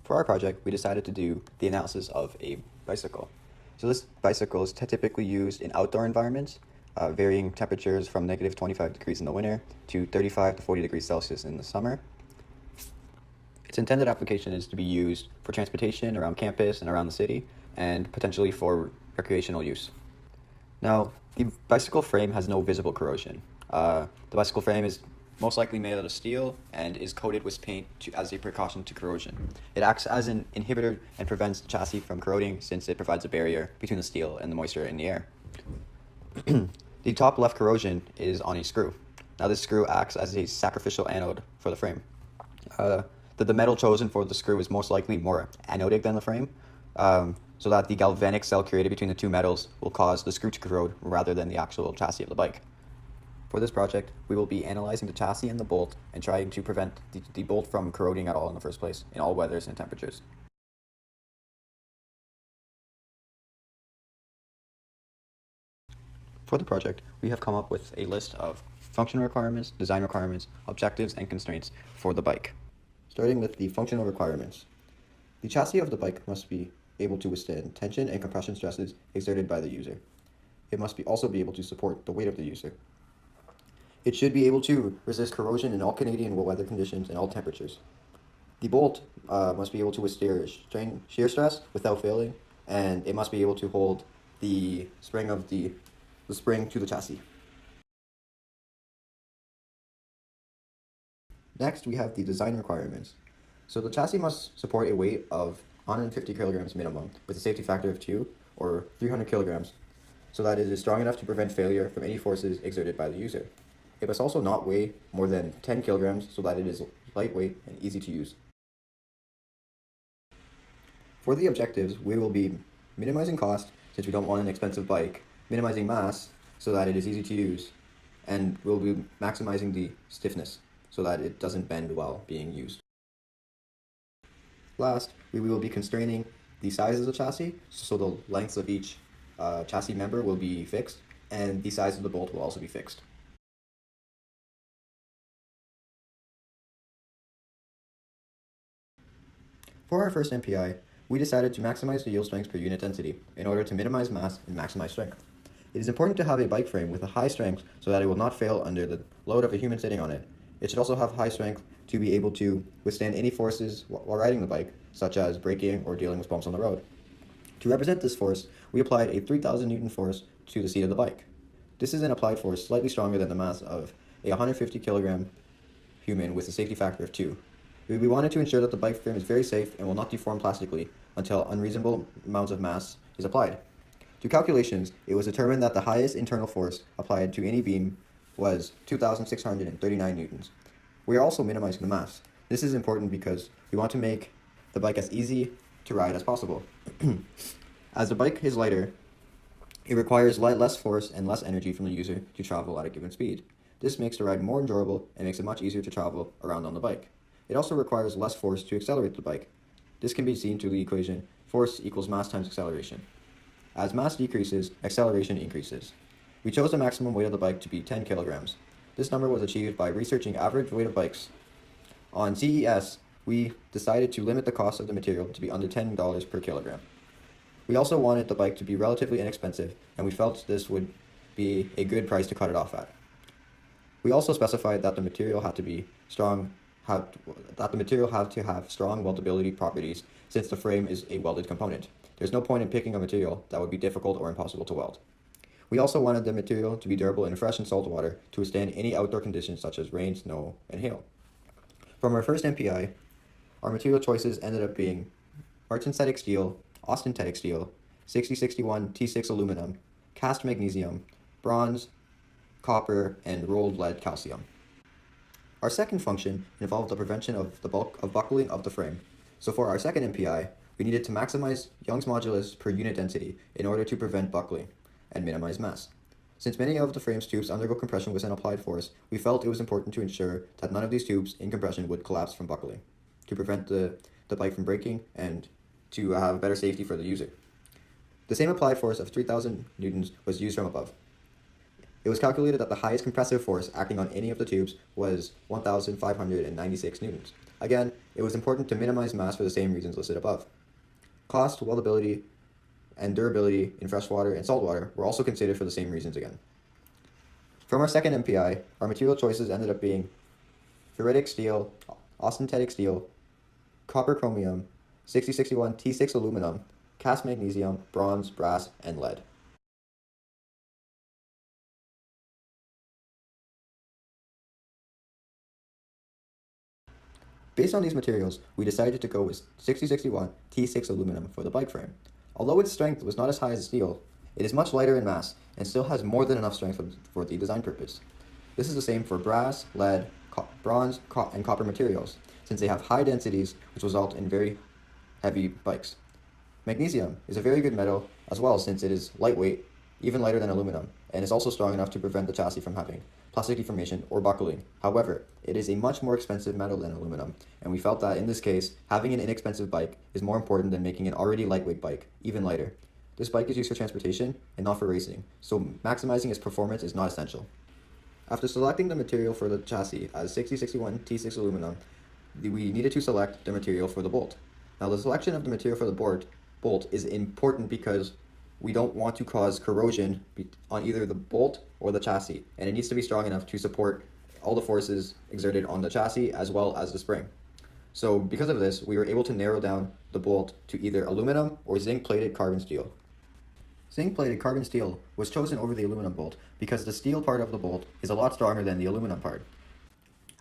For our project, we decided to do the analysis of a bicycle. So this bicycle is typically used in outdoor environments, varying temperatures from negative 25 degrees in the winter to 35 to 40 degrees Celsius in the summer. Its intended application is to be used for transportation around campus and around the city, and potentially for recreational use. Now, the bicycle frame has no visible corrosion. The bicycle frame is most likely made out of steel and is coated with paint as a precaution to corrosion. It acts as an inhibitor and prevents the chassis from corroding since it provides a barrier between the steel and the moisture in the air. The top left corrosion is on a screw. Now this screw acts as a sacrificial anode for the frame. The metal chosen for the screw is most likely more anodic than the frame, so that the galvanic cell created between the two metals will cause the screw to corrode rather than the actual chassis of the bike. For this project, we will be analyzing the chassis and the bolt and trying to prevent the bolt from corroding at all in the first place, in all weathers and temperatures. For the project, we have come up with a list of functional requirements, design requirements, objectives, and constraints for the bike. Starting with the functional requirements. The chassis of the bike must be able to withstand tension and compression stresses exerted by the user. It must also be able to support the weight of the user. It should be able to resist corrosion in all Canadian weather conditions and all temperatures. The bolt must be able to withstand shear stress without failing, and it must be able to hold the spring of the spring to the chassis. Next, we have the design requirements. So the chassis must support a weight of 150 kilograms minimum with a safety factor of 2 or 300 kilograms so that it is strong enough to prevent failure from any forces exerted by the user. It must also not weigh more than 10 kilograms so that it is lightweight and easy to use. For the objectives, we will be minimizing cost since we don't want an expensive bike, minimizing mass so that it is easy to use, and we'll be maximizing the stiffness so that it doesn't bend while being used. Last, we will be constraining the size of the chassis so the lengths of each chassis member will be fixed, and the size of the bolt will also be fixed. For our first MPI, we decided to maximize the yield strength per unit density in order to minimize mass and maximize strength. It is important to have a bike frame with a high strength so that it will not fail under the load of a human sitting on it. It should also have high strength to be able to withstand any forces while riding the bike, such as braking or dealing with bumps on the road. To represent this force, we applied a 3,000 Newton force to the seat of the bike. This is an applied force slightly stronger than the mass of a 150 kilogram human with a safety factor of 2. We wanted to ensure that the bike frame is very safe and will not deform plastically until unreasonable amounts of mass is applied. Through calculations, it was determined that the highest internal force applied to any beam was 2,639 newtons. We are also minimizing the mass. This is important because we want to make the bike as easy to ride as possible. As the bike is lighter, it requires less force and less energy from the user to travel at a given speed. This makes the ride more enjoyable and makes it much easier to travel around on the bike. It also requires less force to accelerate the bike. This can be seen through the equation force equals mass times acceleration. As mass decreases, acceleration increases. We chose the maximum weight of the bike to be 10 kilograms. This number was achieved by researching average weight of bikes. On CES, we decided to limit the cost of the material to be under $10 per kilogram. We also wanted the bike to be relatively inexpensive, and we felt this would be a good price to cut it off at. We also specified that the material had to be strong, that the material had to have strong weldability properties since the frame is a welded component. There's no point in picking a material that would be difficult or impossible to weld. We also wanted the material to be durable in fresh and salt water to withstand any outdoor conditions such as rain, snow, and hail. From our first MPI, our material choices ended up being martensitic steel, austenitic steel, 6061 T6 aluminum, cast magnesium, bronze, copper, and rolled lead calcium. Our second function involved the prevention of the buckling of the frame. So for our second MPI, we needed to maximize Young's modulus per unit density in order to prevent buckling and minimize mass. Since many of the frame's tubes undergo compression with an applied force, we felt it was important to ensure that none of these tubes in compression would collapse from buckling, to prevent the bike from breaking and to have better safety for the user. The same applied force of 3,000 newtons was used from above. It was calculated that the highest compressive force acting on any of the tubes was 1,596 newtons. Again, it was important to minimize mass for the same reasons listed above. Cost, weldability, and durability in freshwater and saltwater were also considered for the same reasons again. From our second MPI, our material choices ended up being ferritic steel, austenitic steel, copper chromium, 6061 T6 aluminum, cast magnesium, bronze, brass, and lead. Based on these materials, we decided to go with 6061 T6 aluminum for the bike frame. Although its strength was not as high as steel, it is much lighter in mass and still has more than enough strength for the design purpose. This is the same for brass, lead, bronze, and copper materials, since they have high densities which result in very heavy bikes. Magnesium is a very good metal as well, since it is lightweight, even lighter than aluminum, and is also strong enough to prevent the chassis from having plastic deformation or buckling. However, it is a much more expensive metal than aluminum, and we felt that in this case, having an inexpensive bike is more important than making an already lightweight bike even lighter. This bike is used for transportation and not for racing, so maximizing its performance is not essential. After selecting the material for the chassis as 6061 T6 aluminum, we needed to select the material for the bolt. Now, the selection of the material for the bolt is important because we don't want to cause corrosion on either the bolt or the chassis, and it needs to be strong enough to support all the forces exerted on the chassis as well as the spring. So because of this, we were able to narrow down the bolt to either aluminum or zinc-plated carbon steel. Zinc-plated carbon steel was chosen over the aluminum bolt because the steel part of the bolt is a lot stronger than the aluminum part.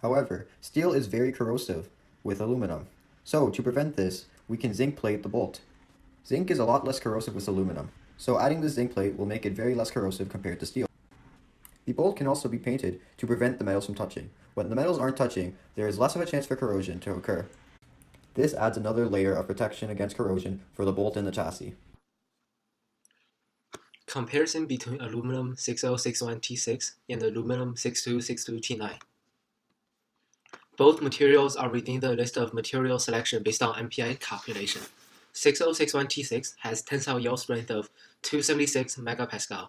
However, steel is very corrosive with aluminum, so to prevent this, we can zinc plate the bolt. Zinc is a lot less corrosive with aluminum, so adding the zinc plate will make it very less corrosive compared to steel. The bolt can also be painted to prevent the metals from touching. When the metals aren't touching, there is less of a chance for corrosion to occur. This adds another layer of protection against corrosion for the bolt and the chassis. Comparison between aluminum 6061 T6 and aluminum 6262 T9. Both materials are within the list of material selection based on MPI calculation. 6061 T6 has tensile yield strength of 276 MPa,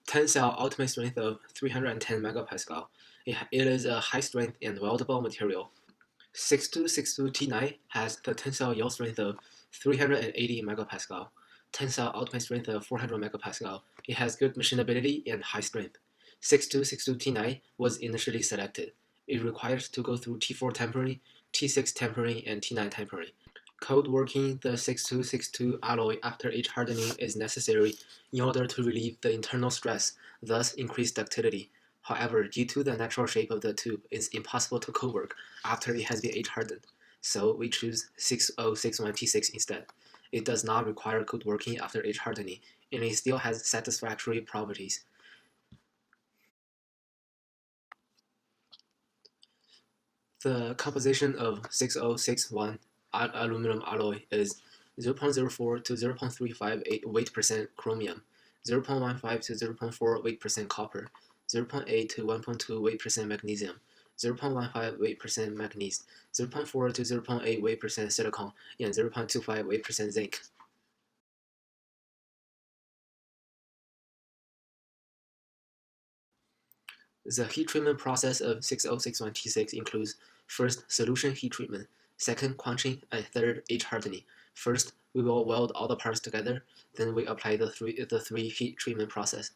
tensile ultimate strength of 310 MPa. It is a high strength and weldable material. 6262 T9 has the tensile yield strength of 380 MPa, tensile ultimate strength of 400 MPa. It has good machinability and high strength. 6262 T9 was initially selected. It requires to go through T4 tempering, T6 tempering, and T9 tempering. Cold working the 6262 alloy after each hardening is necessary in order to relieve the internal stress, thus increase ductility. However, due to the natural shape of the tube, it's impossible to cold work after it has been age hardened. So we choose 6061 T6 instead. It does not require cold working after age hardening, and it still has satisfactory properties. The composition of 6061 aluminum alloy is 0.04 to 0.358 weight% chromium, 0.15 to 0.4 weight% copper, 0.8 to 1.2 weight% magnesium, 0.15 weight% manganese, 0.4 to 0.8 weight% silicon, and 0.25 weight% zinc. The heat treatment process of 6061 T6 includes first solution heat treatment, second quenching, and third age hardening. First, we will weld all the parts together, then we apply the three heat treatment process.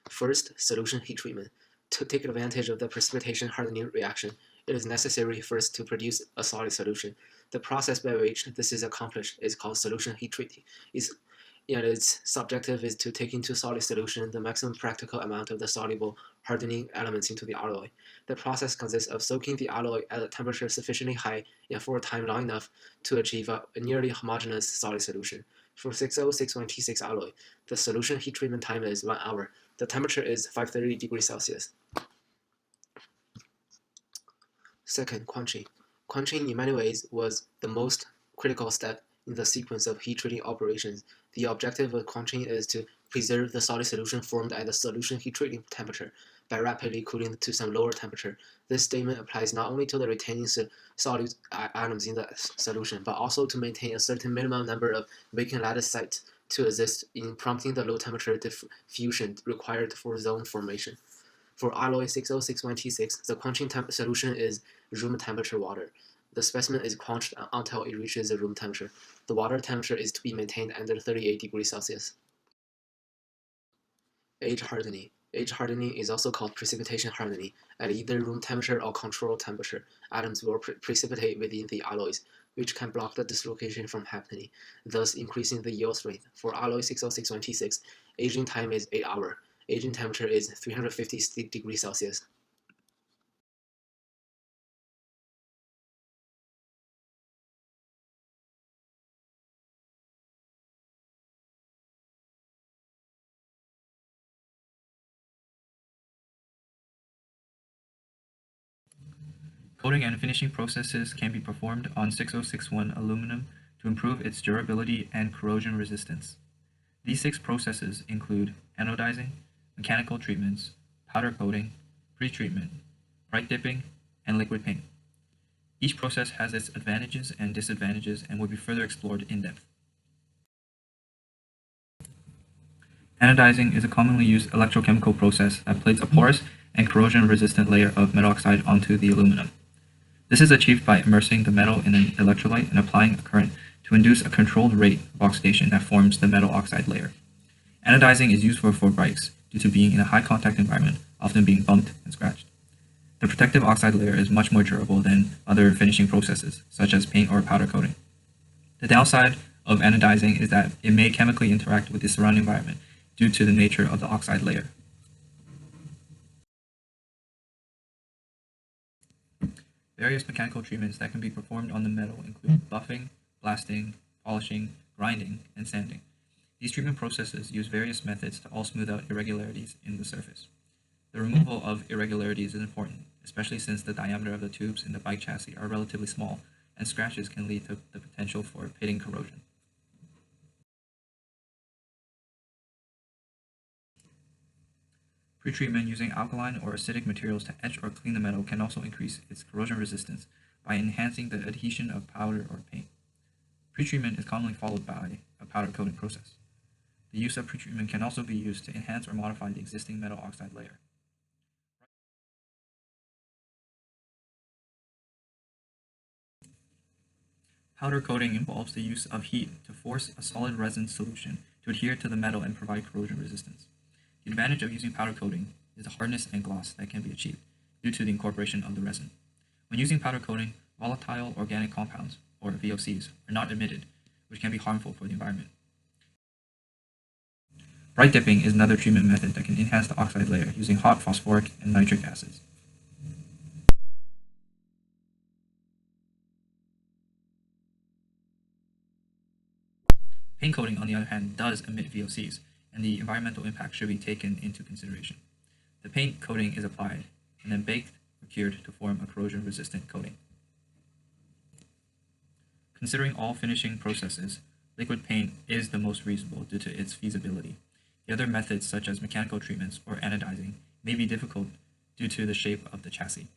First, solution heat treatment. To take advantage of the precipitation hardening reaction, it is necessary first to produce a solid solution. The process by which this is accomplished is called solution heat treating. And its objective is to take into solid solution the maximum practical amount of the soluble hardening elements into the alloy. The process consists of soaking the alloy at a temperature sufficiently high and for a time long enough to achieve a nearly homogeneous solid solution. For 6061 T6 alloy, the solution heat treatment time is 1 hour. The temperature is 530 degrees Celsius. Second, quenching. Quenching in many ways was the most critical step in the sequence of heat treating operations. The objective of quenching is to preserve the solid solution formed at the solution heat treating temperature by rapidly cooling to some lower temperature. This statement applies not only to the retaining solid atoms in the solution, but also to maintain a certain minimum number of vacant lattice sites to assist in prompting the low temperature diffusion required for zone formation. For alloy 6061T6, the quenching solution is room temperature water. The specimen is quenched until it reaches the room temperature. The water temperature is to be maintained under 38 degrees Celsius. Age hardening. Age hardening is also called precipitation hardening. At either room temperature or control temperature, atoms will precipitate within the alloys, which can block the dislocation from happening, thus increasing the yield strength. For alloy 6061T6, aging time is 8 hours. Aging temperature is 350 degrees Celsius. Coating and finishing processes can be performed on 6061 aluminum to improve its durability and corrosion resistance. These 6 processes include anodizing, mechanical treatments, powder coating, pretreatment, bright dipping, and liquid paint. Each process has its advantages and disadvantages and will be further explored in depth. Anodizing is a commonly used electrochemical process that plates a porous and corrosion-resistant layer of metal oxide onto the aluminum. This is achieved by immersing the metal in an electrolyte and applying a current to induce a controlled rate of oxidation that forms the metal oxide layer. Anodizing is useful for bikes due to being in a high contact environment, often being bumped and scratched. The protective oxide layer is much more durable than other finishing processes, such as paint or powder coating. The downside of anodizing is that it may chemically interact with the surrounding environment due to the nature of the oxide layer. Various mechanical treatments that can be performed on the metal include buffing, blasting, polishing, grinding, and sanding. These treatment processes use various methods to all smooth out irregularities in the surface. The removal of irregularities is important, especially since the diameter of the tubes in the bike chassis are relatively small, and scratches can lead to the potential for pitting corrosion. Pretreatment using alkaline or acidic materials to etch or clean the metal can also increase its corrosion resistance by enhancing the adhesion of powder or paint. Pretreatment is commonly followed by a powder coating process. The use of pretreatment can also be used to enhance or modify the existing metal oxide layer. Powder coating involves the use of heat to force a solid resin solution to adhere to the metal and provide corrosion resistance. The advantage of using powder coating is the hardness and gloss that can be achieved due to the incorporation of the resin. When using powder coating, volatile organic compounds, or VOCs, are not emitted, which can be harmful for the environment. Bright dipping is another treatment method that can enhance the oxide layer using hot phosphoric and nitric acids. Paint coating, on the other hand, does emit VOCs, and the environmental impact should be taken into consideration. The paint coating is applied and then baked or cured to form a corrosion-resistant coating. Considering all finishing processes, liquid paint is the most reasonable due to its feasibility. The other methods, such as mechanical treatments or anodizing, may be difficult due to the shape of the chassis.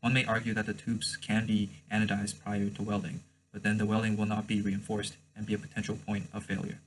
One may argue that the tubes can be anodized prior to welding, but then the welding will not be reinforced and be a potential point of failure.